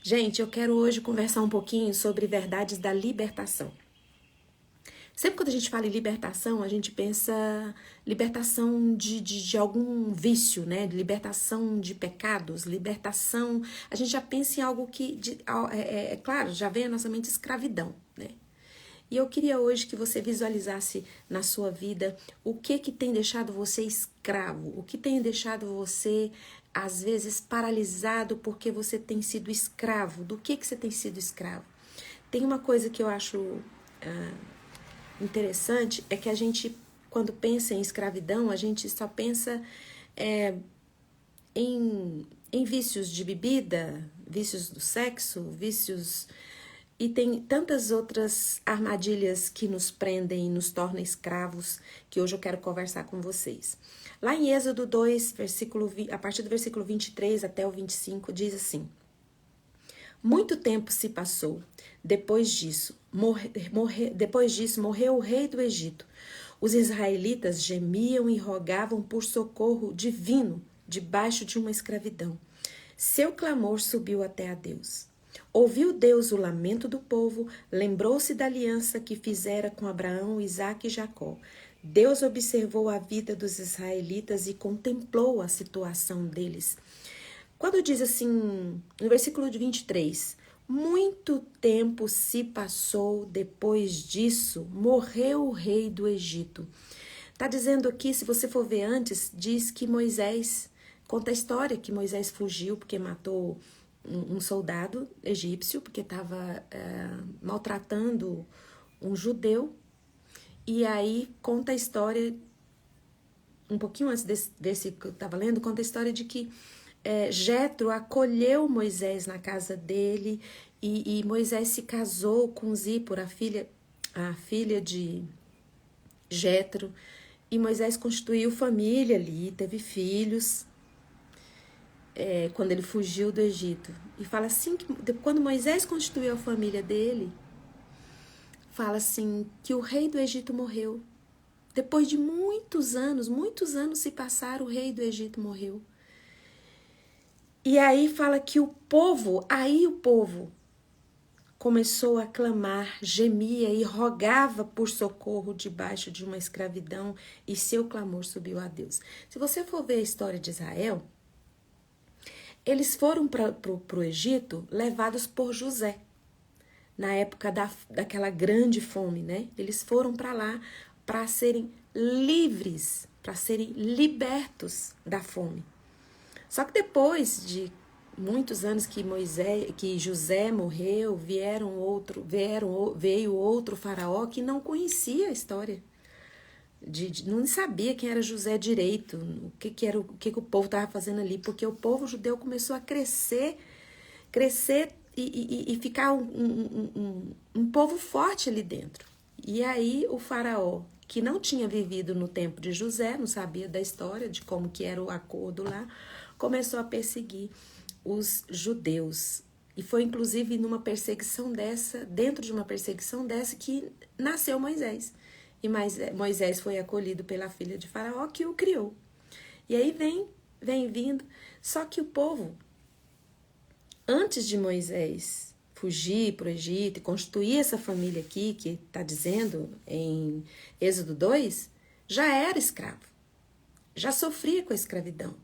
Gente, eu quero hoje conversar um pouquinho sobre verdades da libertação. Sempre quando a gente fala em libertação, a gente pensa libertação de algum vício, né? Libertação de pecados, libertação. A gente já pensa em algo que, claro, já vem à nossa mente escravidão, né? E eu queria hoje que você visualizasse na sua vida o que tem deixado você escravo, o que tem deixado você, às vezes, paralisado porque você tem sido escravo. Do que você tem sido escravo? Tem uma coisa que eu acho interessante, é que a gente, quando pensa em escravidão, a gente só pensa em vícios de bebida, vícios do sexo, vícios... E tem tantas outras armadilhas que nos prendem e nos tornam escravos, que hoje eu quero conversar com vocês. Lá em Êxodo 2, a partir do versículo 23 até o 25, diz assim: Muito tempo se passou. Depois disso, morreu o rei do Egito. Os israelitas gemiam e rogavam por socorro divino debaixo de uma escravidão. Seu clamor subiu até a Deus. Ouviu Deus o lamento do povo, lembrou-se da aliança que fizera com Abraão, Isaque e Jacó. Deus observou a vida dos israelitas e contemplou a situação deles. Quando diz assim, no versículo de 23, muito tempo se passou, depois disso, morreu o rei do Egito. Está dizendo aqui, se você for ver antes, diz que Moisés, conta a história que Moisés fugiu porque matou um soldado egípcio, porque estava maltratando um judeu. E aí conta a história, um pouquinho antes desse que eu estava lendo, conta a história de que Jetro acolheu Moisés na casa dele e Moisés se casou com Zípora, a filha de Jetro, e Moisés constituiu família ali, teve filhos. Quando ele fugiu do Egito. E fala assim, que quando Moisés constituiu a família dele, fala assim, que o rei do Egito morreu. Depois de muitos anos se passaram, o rei do Egito morreu. E aí fala que o povo começou a clamar, gemia e rogava por socorro debaixo de uma escravidão, e seu clamor subiu a Deus. Se você for ver a história de Israel, eles foram para o Egito levados por José, na época daquela grande fome, né? Eles foram para lá para serem livres, para serem libertos da fome. Só que depois de muitos anos que José morreu, veio outro faraó que não conhecia a história. Não sabia quem era José direito, o que o povo estava fazendo ali, porque o povo judeu começou a crescer e ficar um povo forte ali dentro. E aí o faraó, que não tinha vivido no tempo de José, não sabia da história, de como que era o acordo lá, começou a perseguir os judeus. E foi inclusive dentro de uma perseguição dessa, que nasceu Moisés. E Moisés foi acolhido pela filha de Faraó, que o criou. E aí vem vindo. Só que o povo, antes de Moisés fugir para o Egito e constituir essa família aqui, que está dizendo em Êxodo 2, já era escravo. Já sofria com a escravidão.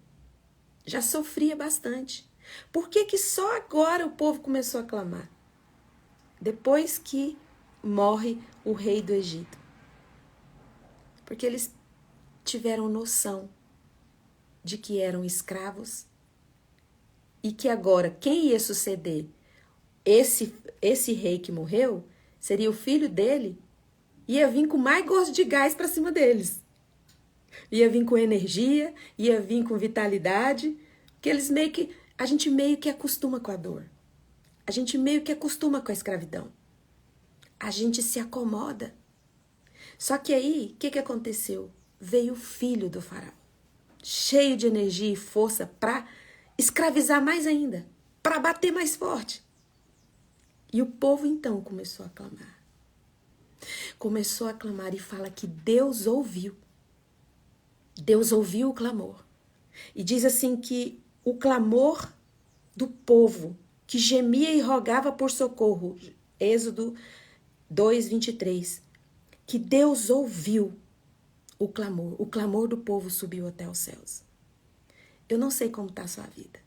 Já sofria bastante. Por que só agora o povo começou a clamar? Depois que morre o rei do Egito. Porque eles tiveram noção de que eram escravos e que agora quem ia suceder esse rei que morreu seria o filho dele, ia vir com mais gosto de gás para cima deles. Ia vir com energia, ia vir com vitalidade, que a gente meio que acostuma com a dor. A gente meio que acostuma com a escravidão. A gente se acomoda. Só que aí, o que aconteceu? Veio o filho do faraó, cheio de energia e força para escravizar mais ainda, para bater mais forte. E o povo então começou a clamar. Começou a clamar e fala que Deus ouviu. Deus ouviu o clamor. E diz assim que o clamor do povo que gemia e rogava por socorro. Êxodo 2:23. Que Deus ouviu o clamor do povo subiu até os céus. Eu não sei como está a sua vida.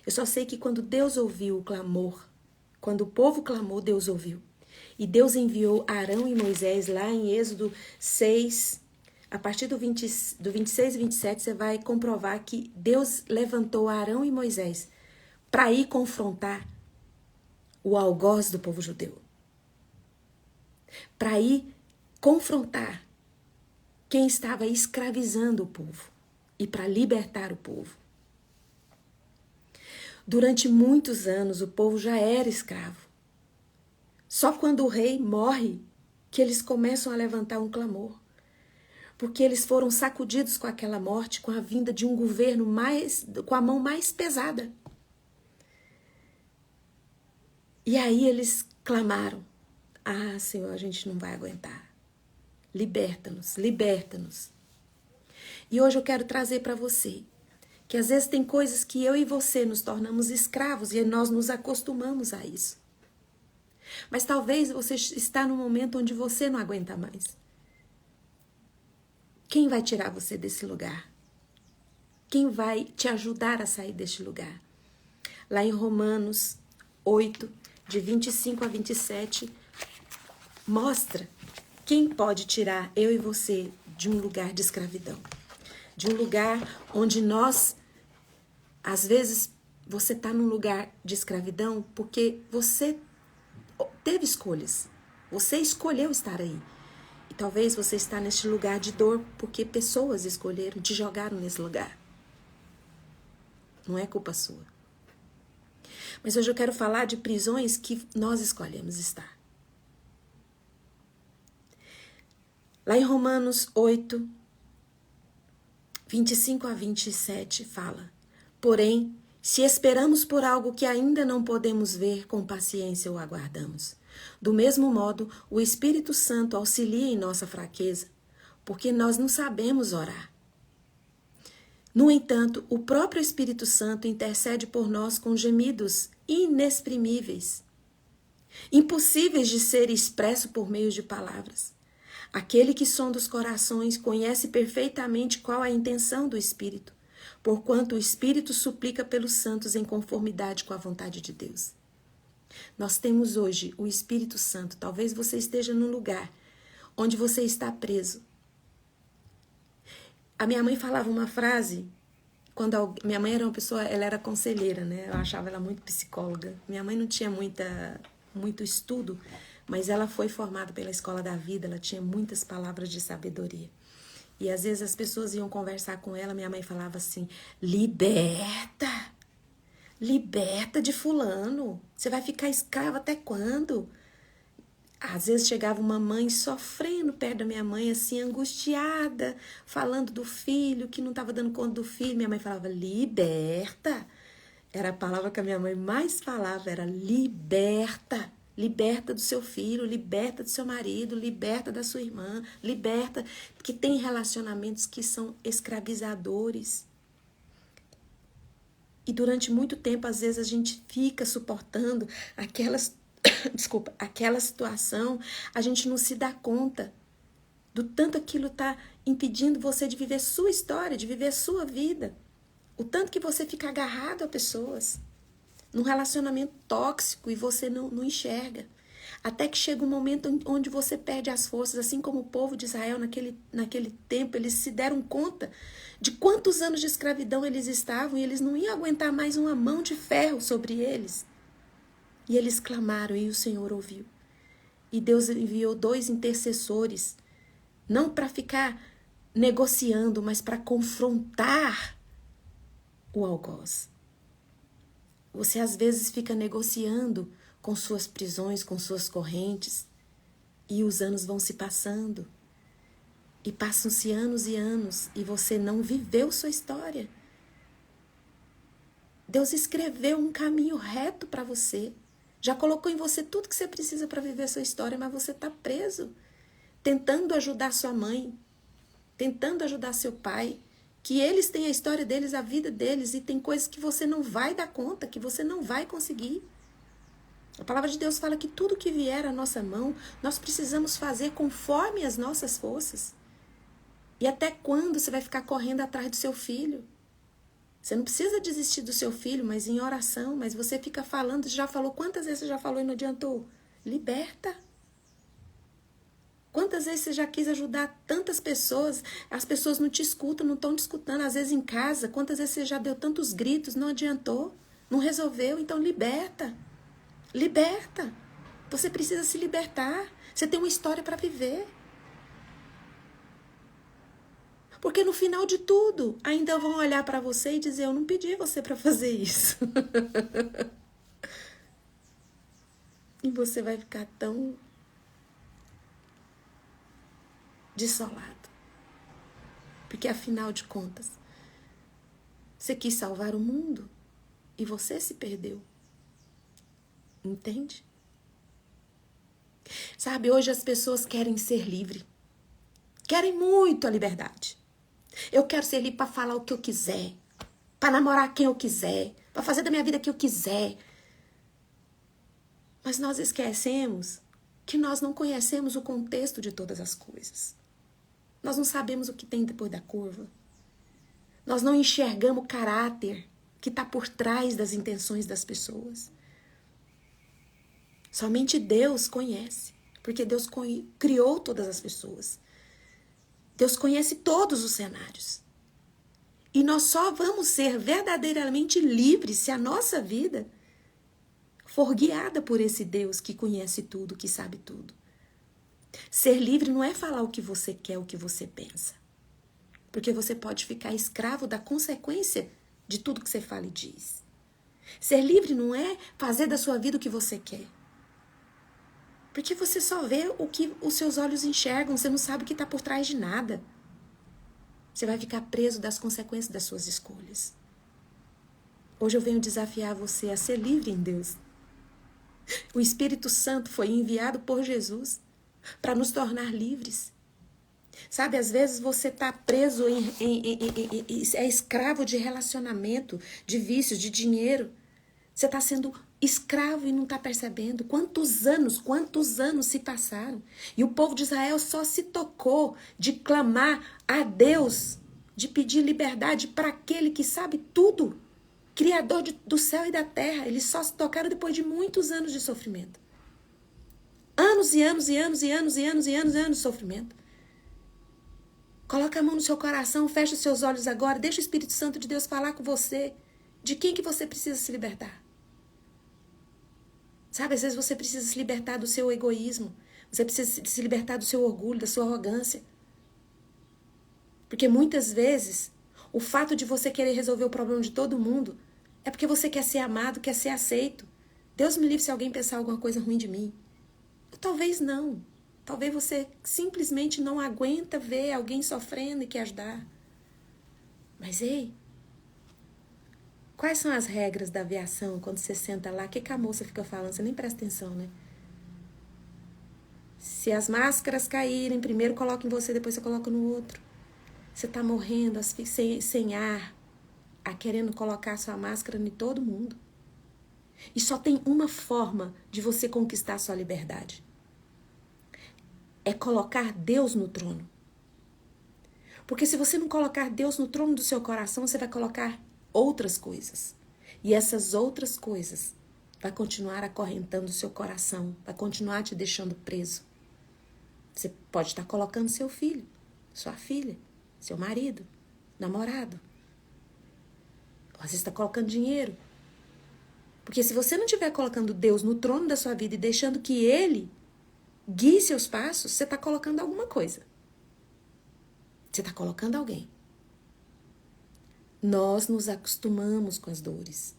Eu só sei que quando Deus ouviu o clamor, quando o povo clamou, Deus ouviu. E Deus enviou Arão e Moisés lá em Êxodo 6, a partir do 26 e 27, você vai comprovar que Deus levantou Arão e Moisés para ir confrontar o algoz do povo judeu. Para ir confrontar quem estava escravizando o povo e para libertar o povo. Durante muitos anos, o povo já era escravo. Só quando o rei morre que eles começam a levantar um clamor. Porque eles foram sacudidos com aquela morte, com a vinda de um governo com a mão mais pesada. E aí eles clamaram: ah, Senhor, a gente não vai aguentar. Liberta-nos, liberta-nos. E hoje eu quero trazer para você que às vezes tem coisas que eu e você nos tornamos escravos e nós nos acostumamos a isso. Mas talvez você está num momento onde você não aguenta mais. Quem vai tirar você desse lugar? Quem vai te ajudar a sair deste lugar? Lá em Romanos 8, de 25 a 27, mostra quem pode tirar eu e você de um lugar de escravidão. De um lugar onde nós, às vezes, você está num lugar de escravidão porque você teve escolhas. Você escolheu estar aí. E talvez você está neste lugar de dor porque pessoas escolheram, te jogaram nesse lugar. Não é culpa sua. Mas hoje eu quero falar de prisões que nós escolhemos estar. Lá em Romanos 8, 25 a 27 fala: porém, se esperamos por algo que ainda não podemos ver, com paciência o aguardamos. Do mesmo modo, o Espírito Santo auxilia em nossa fraqueza, porque nós não sabemos orar. No entanto, o próprio Espírito Santo intercede por nós com gemidos inexprimíveis, impossíveis de ser expresso por meio de palavras. Aquele que sonda os corações conhece perfeitamente qual a intenção do Espírito, porquanto o Espírito suplica pelos santos em conformidade com a vontade de Deus. Nós temos hoje o Espírito Santo. Talvez você esteja num lugar onde você está preso. A minha mãe falava uma frase, minha mãe era uma pessoa, ela era conselheira, né? Eu achava ela muito psicóloga. Minha mãe não tinha muito estudo, mas ela foi formada pela Escola da Vida, ela tinha muitas palavras de sabedoria. E às vezes as pessoas iam conversar com ela, minha mãe falava assim: liberta de fulano, você vai ficar escrava até quando? Às vezes chegava uma mãe sofrendo perto da minha mãe, assim, angustiada, falando do filho, que não estava dando conta do filho. Minha mãe falava: liberta. Era a palavra que a minha mãe mais falava, era liberta. Liberta do seu filho, liberta do seu marido, liberta da sua irmã, liberta, porque tem relacionamentos que são escravizadores. E durante muito tempo, às vezes, a gente fica suportando aquela situação, a gente não se dá conta do tanto aquilo está impedindo você de viver sua história, de viver sua vida. O tanto que você fica agarrado a pessoas, num relacionamento tóxico e você não enxerga. Até que chega um momento onde você perde as forças, assim como o povo de Israel naquele tempo, eles se deram conta de quantos anos de escravidão eles estavam e eles não iam aguentar mais uma mão de ferro sobre eles. E eles clamaram e o Senhor ouviu. E Deus enviou 2 intercessores, não para ficar negociando, mas para confrontar o algoz. Você às vezes fica negociando com suas prisões, com suas correntes, e os anos vão se passando. E passam-se anos e anos, e você não viveu sua história. Deus escreveu um caminho reto para você. Já colocou em você tudo que você precisa para viver sua história, mas você está preso, tentando ajudar sua mãe, tentando ajudar seu pai, que eles têm a história deles, a vida deles, e tem coisas que você não vai dar conta, que você não vai conseguir. A palavra de Deus fala que tudo que vier à nossa mão, nós precisamos fazer conforme as nossas forças. E até quando você vai ficar correndo atrás do seu filho? Você não precisa desistir do seu filho, mas em oração, mas você fica falando, já falou, quantas vezes você já falou e não adiantou? Liberta. Quantas vezes você já quis ajudar tantas pessoas, as pessoas não te escutam, não estão te escutando, às vezes em casa, quantas vezes você já deu tantos gritos, não adiantou, não resolveu, então liberta. Liberta. Você precisa se libertar. Você tem uma história para viver. Porque no final de tudo, ainda vão olhar para você e dizer, eu não pedi você para fazer isso. E você vai ficar tão desolado. Porque afinal de contas, você quis salvar o mundo e você se perdeu. Entende? Sabe, hoje as pessoas querem ser livres. Querem muito a liberdade. Eu quero ser livre para falar o que eu quiser, para namorar quem eu quiser, para fazer da minha vida o que eu quiser. Mas nós esquecemos que nós não conhecemos o contexto de todas as coisas. Nós não sabemos o que tem depois da curva. Nós não enxergamos o caráter que está por trás das intenções das pessoas. Somente Deus conhece, porque Deus criou todas as pessoas. Deus conhece todos os cenários. E nós só vamos ser verdadeiramente livres se a nossa vida for guiada por esse Deus que conhece tudo, que sabe tudo. Ser livre não é falar o que você quer, o que você pensa. Porque você pode ficar escravo da consequência de tudo que você fala e diz. Ser livre não é fazer da sua vida o que você quer. Porque você só vê o que os seus olhos enxergam, você não sabe o que está por trás de nada. Você vai ficar preso das consequências das suas escolhas. Hoje eu venho desafiar você a ser livre em Deus. O Espírito Santo foi enviado por Jesus para nos tornar livres. Sabe, às vezes você está preso, é escravo de relacionamento, de vícios, de dinheiro. Você está sendo escravo e não está percebendo. Quantos anos se passaram? E o povo de Israel só se tocou de clamar a Deus, de pedir liberdade para aquele que sabe tudo, Criador do céu e da terra. Eles só se tocaram depois de muitos anos de sofrimento. Anos e anos e anos e anos e anos e anos e anos de sofrimento. Coloca a mão no seu coração, fecha os seus olhos agora, deixa o Espírito Santo de Deus falar com você. De quem que você precisa se libertar? Sabe, às vezes você precisa se libertar do seu egoísmo. Você precisa se libertar do seu orgulho, da sua arrogância. Porque muitas vezes, o fato de você querer resolver o problema de todo mundo é porque você quer ser amado, quer ser aceito. Deus me livre se alguém pensar alguma coisa ruim de mim. Ou talvez não. Talvez você simplesmente não aguenta ver alguém sofrendo e quer ajudar. Mas ei, quais são as regras da aviação quando você senta lá? O que a moça fica falando? Você nem presta atenção, né? Se as máscaras caírem, primeiro coloca em você, depois você coloca no outro. Você tá morrendo sem ar, querendo colocar sua máscara em todo mundo. E só tem uma forma de você conquistar a sua liberdade. É colocar Deus no trono. Porque se você não colocar Deus no trono do seu coração, você vai colocar outras coisas. E essas outras coisas vai continuar acorrentando o seu coração, vai continuar te deixando preso. Você pode estar colocando seu filho, sua filha, seu marido, namorado. Ou às vezes está colocando dinheiro. Porque se você não estiver colocando Deus no trono da sua vida e deixando que Ele guie seus passos, você está colocando alguma coisa. Você está colocando alguém. Nós nos acostumamos com as dores.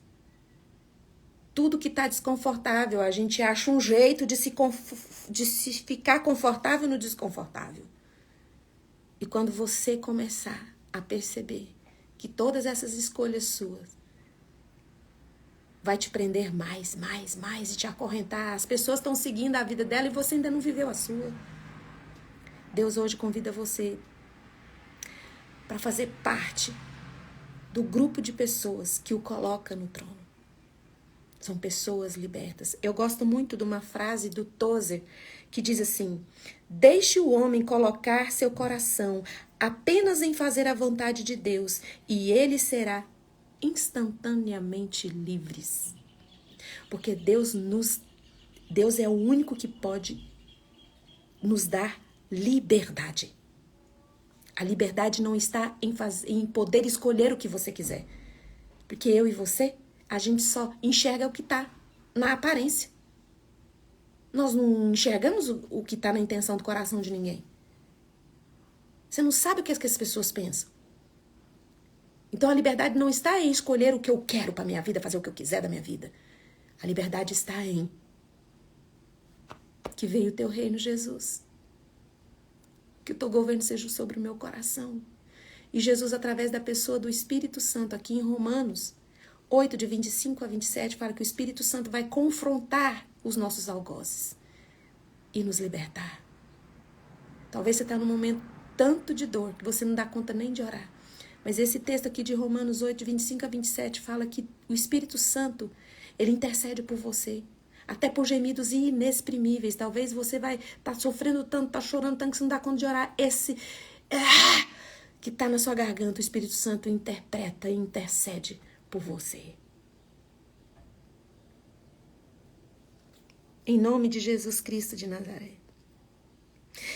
Tudo que está desconfortável, a gente acha um jeito de se ficar confortável no desconfortável. E quando você começar a perceber que todas essas escolhas suas vai te prender mais e te acorrentar. As pessoas estão seguindo a vida dela e você ainda não viveu a sua. Deus hoje convida você para fazer parte do grupo de pessoas que o coloca no trono. São pessoas libertas. Eu gosto muito de uma frase do Tozer que diz assim: deixe o homem colocar seu coração apenas em fazer a vontade de Deus e ele será instantaneamente livre. Porque Deus é o único que pode nos dar liberdade. A liberdade não está em poder escolher o que você quiser. Porque eu e você, a gente só enxerga o que está na aparência. Nós não enxergamos o que está na intenção do coração de ninguém. Você não sabe o que as pessoas pensam. Então a liberdade não está em escolher o que eu quero para minha vida, fazer o que eu quiser da minha vida. A liberdade está em que venha o teu reino, Jesus. Que o teu governo seja sobre o meu coração. E Jesus, através da pessoa do Espírito Santo, aqui em Romanos 8, de 25 a 27, fala que o Espírito Santo vai confrontar os nossos algozes e nos libertar. Talvez você está num momento tanto de dor que você não dá conta nem de orar. Mas esse texto aqui de Romanos 8, de 25 a 27, fala que o Espírito Santo, ele intercede por você. Até por gemidos inexprimíveis. Talvez você vai estar sofrendo tanto, tá chorando tanto que você não dá conta de orar. Esse que está na sua garganta, o Espírito Santo interpreta e intercede por você. Em nome de Jesus Cristo de Nazaré.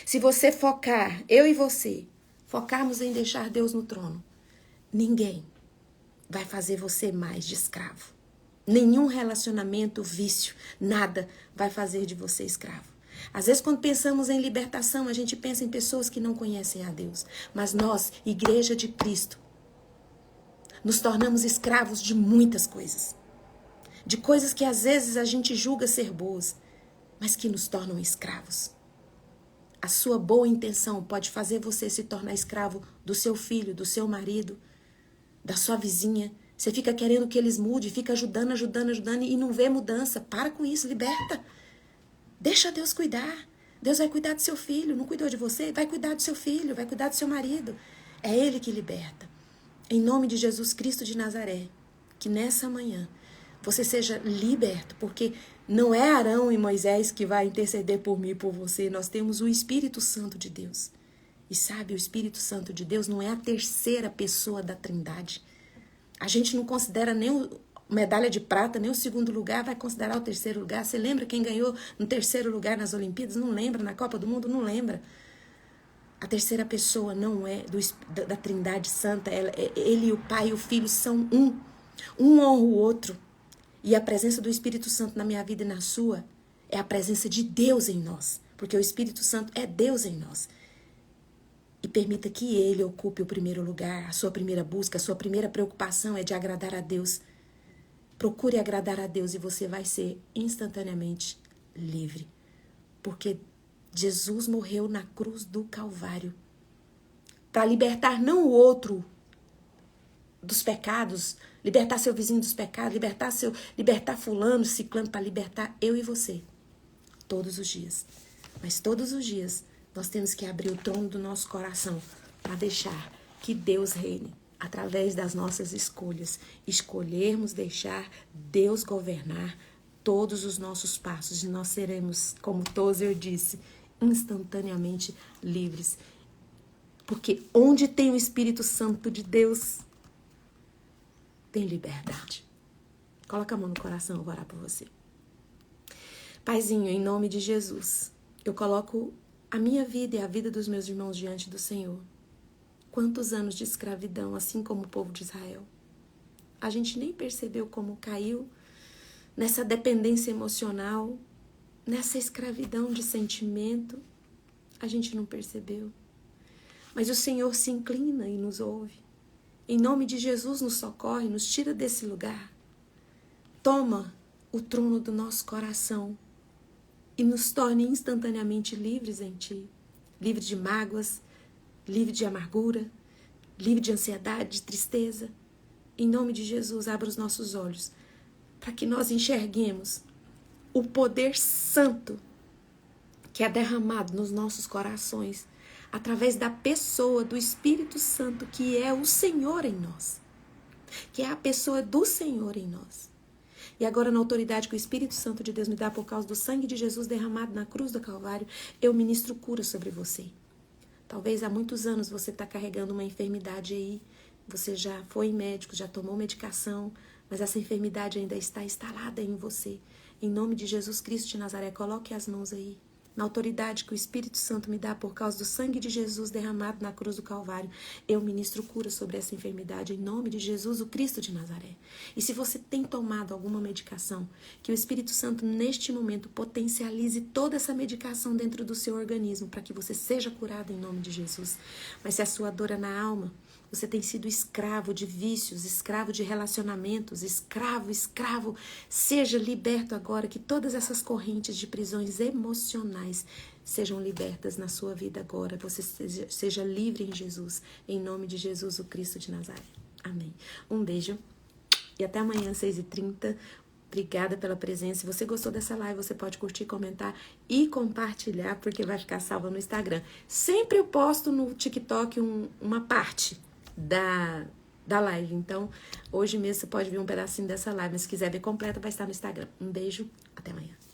Se você focar, eu e você, focarmos em deixar Deus no trono, ninguém vai fazer você mais de escravo. Nenhum relacionamento, vício, nada vai fazer de você escravo. Às vezes, quando pensamos em libertação, a gente pensa em pessoas que não conhecem a Deus. Mas nós, Igreja de Cristo, nos tornamos escravos de muitas coisas. De coisas que às vezes a gente julga ser boas, mas que nos tornam escravos. A sua boa intenção pode fazer você se tornar escravo do seu filho, do seu marido, da sua vizinha. Você fica querendo que eles mudem, fica ajudando e não vê mudança. Para com isso, liberta. Deixa Deus cuidar. Deus vai cuidar do seu filho. Não cuidou de você? Vai cuidar do seu filho, vai cuidar do seu marido. É Ele que liberta. Em nome de Jesus Cristo de Nazaré, que nessa manhã você seja liberto, porque não é Arão e Moisés que vai interceder por mim e por você. Nós temos o Espírito Santo de Deus. E sabe, o Espírito Santo de Deus não é a terceira pessoa da Trindade. A gente não considera nem medalha de prata, nem o segundo lugar, vai considerar o terceiro lugar. Você lembra quem ganhou no terceiro lugar nas Olimpíadas? Não lembra. Na Copa do Mundo? Não lembra. A terceira pessoa não é da Trindade Santa. Ele e o Pai e o Filho são um. Um honra o outro. E a presença do Espírito Santo na minha vida e na sua é a presença de Deus em nós. Porque o Espírito Santo é Deus em nós. E permita que Ele ocupe o primeiro lugar, a sua primeira busca, a sua primeira preocupação é de agradar a Deus. Procure agradar a Deus e você vai ser instantaneamente livre. Porque Jesus morreu na cruz do Calvário para libertar não o outro dos pecados, libertar seu vizinho dos pecados, libertar fulano, ciclano, para libertar eu e você. Todos os dias. Mas todos os dias nós temos que abrir o trono do nosso coração para deixar que Deus reine através das nossas escolhas. Escolhermos deixar Deus governar todos os nossos passos e nós seremos, como Tozer disse, instantaneamente livres. Porque onde tem o Espírito Santo de Deus, tem liberdade. Coloca a mão no coração, eu vou orar por você. Paizinho, em nome de Jesus, eu coloco a minha vida e a vida dos meus irmãos diante do Senhor. Quantos anos de escravidão, assim como o povo de Israel. A gente nem percebeu como caiu nessa dependência emocional, nessa escravidão de sentimento. A gente não percebeu. Mas o Senhor se inclina e nos ouve. Em nome de Jesus, nos socorre, nos tira desse lugar. Toma o trono do nosso coração e nos torne instantaneamente livres em Ti. Livre de mágoas, livre de amargura, livre de ansiedade, de tristeza. Em nome de Jesus, abra os nossos olhos para que nós enxerguemos o poder santo que é derramado nos nossos corações através da pessoa do Espírito Santo, que é o Senhor em nós, que é a pessoa do Senhor em nós. E agora, na autoridade que o Espírito Santo de Deus me dá por causa do sangue de Jesus derramado na cruz do Calvário, eu ministro cura sobre você. Talvez há muitos anos você está carregando uma enfermidade aí, você já foi em médico, já tomou medicação, mas essa enfermidade ainda está instalada em você. Em nome de Jesus Cristo de Nazaré, coloque as mãos aí. Na autoridade que o Espírito Santo me dá por causa do sangue de Jesus derramado na cruz do Calvário, eu ministro cura sobre essa enfermidade em nome de Jesus, o Cristo de Nazaré. E se você tem tomado alguma medicação, que o Espírito Santo neste momento potencialize toda essa medicação dentro do seu organismo para que você seja curado em nome de Jesus. Mas se a sua dor é na alma, você tem sido escravo de vícios, escravo de relacionamentos, escravo, seja liberto agora, que todas essas correntes de prisões emocionais sejam libertas na sua vida agora, você seja livre em Jesus, em nome de Jesus, o Cristo de Nazaré. Amém. Um beijo e até amanhã, 6h30. Obrigada pela presença. Se você gostou dessa live, você pode curtir, comentar e compartilhar, porque vai ficar salva no Instagram. Sempre eu posto no TikTok uma parte da live. Então, hoje mesmo você pode ver um pedacinho dessa live, mas se quiser ver completa, vai estar no Instagram. Um beijo, até amanhã.